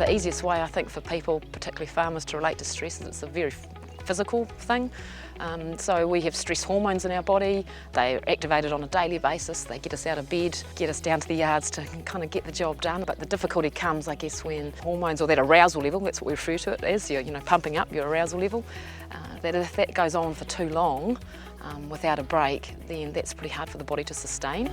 The easiest way I think for people, particularly farmers, to relate to stress is it's a very physical thing. So we have stress hormones in our body. They're activated on a daily basis. They get us out of bed, get us down to the yards to kind of get the job done. But the difficulty comes, I guess, when hormones, or that arousal level, that's what we refer to it as, you're pumping up your arousal level, that if that goes on for too long without a break, then that's pretty hard for the body to sustain.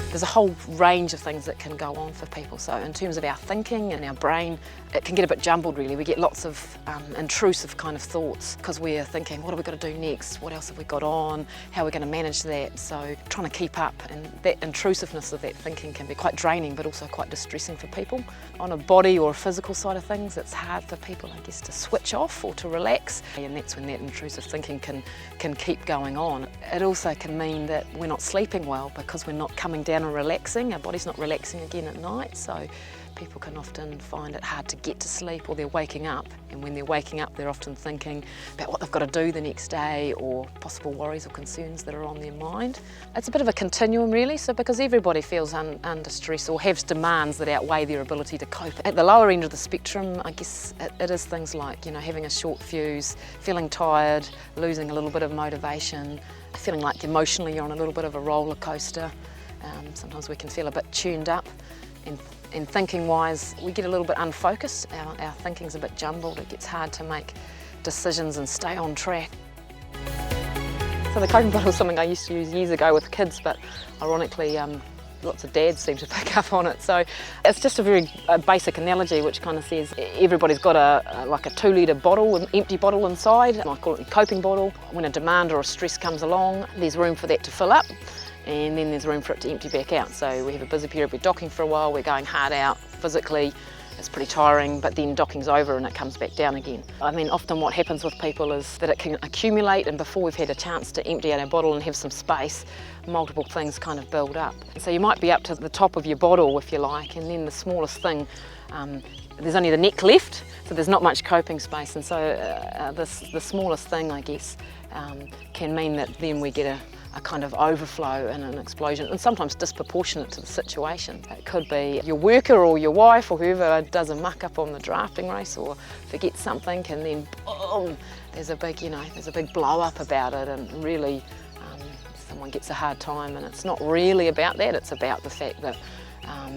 There's a whole range of things that can go on for people. So in terms of our thinking and our brain, it can get a bit jumbled really. We get lots of intrusive kind of thoughts because we're thinking, what have we got to do next? What else have we got on? How are we going to manage that? So trying to keep up, and that intrusiveness of that thinking can be quite draining but also quite distressing for people. On a body or a physical side of things, it's hard for people, I guess, to switch off or to relax, and that's when that intrusive thinking can keep going on. It also can mean that we're not sleeping well because we're not coming down and relaxing. Our body's not relaxing again at night, so people can often find it hard to get to sleep, or they're waking up, and when they're waking up they're often thinking about what they've got to do the next day or possible worries or concerns that are on their mind. It's a bit of a continuum really, so because everybody feels under stress or has demands that outweigh their ability to cope. At the lower end of the spectrum, I guess it is things like, having a short fuse, feeling tired, losing a little bit of motivation, feeling like emotionally you're on a little bit of a roller coaster. Sometimes we can feel a bit tuned up, and thinking-wise, we get a little bit unfocused. Our thinking's a bit jumbled. It gets hard to make decisions and stay on track. So the coping bottle is something I used to use years ago with kids, but ironically, lots of dads seem to pick up on it. So it's just a very basic analogy which kind of says everybody's got like a 2-litre bottle, an empty bottle inside. I call it a coping bottle. When a demand or a stress comes along, there's room for that to fill up, and then there's room for it to empty back out. So we have a busy period, we're docking for a while, we're going hard out physically, it's pretty tiring, but then docking's over and it comes back down again. I mean, often what happens with people is that it can accumulate, and before we've had a chance to empty out our bottle and have some space, multiple things kind of build up. So you might be up to the top of your bottle, if you like, and then the smallest thing, there's only the neck left, so there's not much coping space, and so the smallest thing, I guess, can mean that then we get a kind of overflow and an explosion, and sometimes disproportionate to the situation. It could be your worker or your wife or whoever does a muck up on the drafting race or forgets something, and then boom, there's a big blow up about it, and really someone gets a hard time, and it's not really about that, it's about the fact that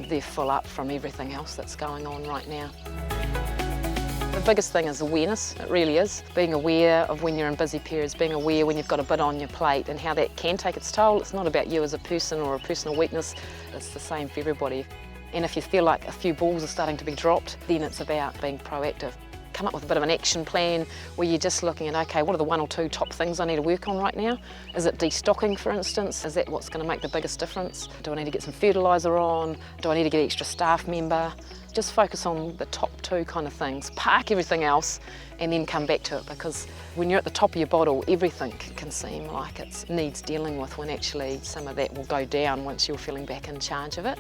they're full up from everything else that's going on right now. The biggest thing is awareness, it really is. Being aware of when you're in busy periods, being aware when you've got a bit on your plate and how that can take its toll. It's not about you as a person or a personal weakness, it's the same for everybody. And if you feel like a few balls are starting to be dropped, then it's about being proactive. Come up with a bit of an action plan where you're just looking at, okay, what are the 1 or 2 top things I need to work on right now? Is it destocking, for instance? Is that what's going to make the biggest difference? Do I need to get some fertiliser on? Do I need to get an extra staff member? Just focus on the top 2 kind of things, park everything else, and then come back to it, because when you're at the top of your bottle, everything can seem like it needs dealing with, when actually some of that will go down once you're feeling back in charge of it.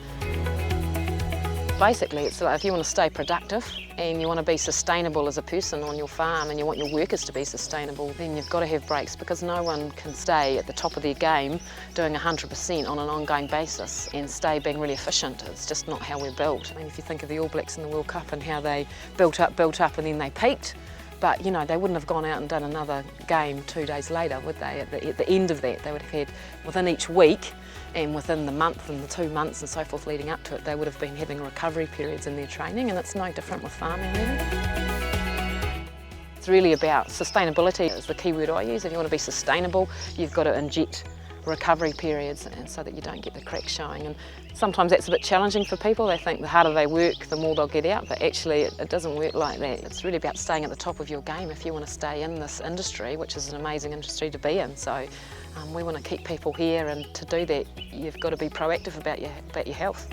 Basically, it's like if you want to stay productive and you want to be sustainable as a person on your farm, and you want your workers to be sustainable, then you've got to have breaks, because no one can stay at the top of their game doing 100% on an ongoing basis and stay being really efficient. It's just not how we're built. I mean, if you think of the All Blacks in the World Cup and how they built up and then they peaked, but they wouldn't have gone out and done another game 2 days later, would they? At the end of that, they would have had, within each week and within the month and the 2 months and so forth leading up to it, they would have been having recovery periods in their training, and it's no different with farming really. It's really about sustainability is the key word I use. If you want to be sustainable, you've got to inject recovery periods, and so that you don't get the cracks showing. And sometimes that's a bit challenging for people. They think the harder they work, the more they'll get out, but actually it doesn't work like that. It's really about staying at the top of your game if you want to stay in this industry, which is an amazing industry to be in. So we want to keep people here, and to do that you've got to be proactive about your health.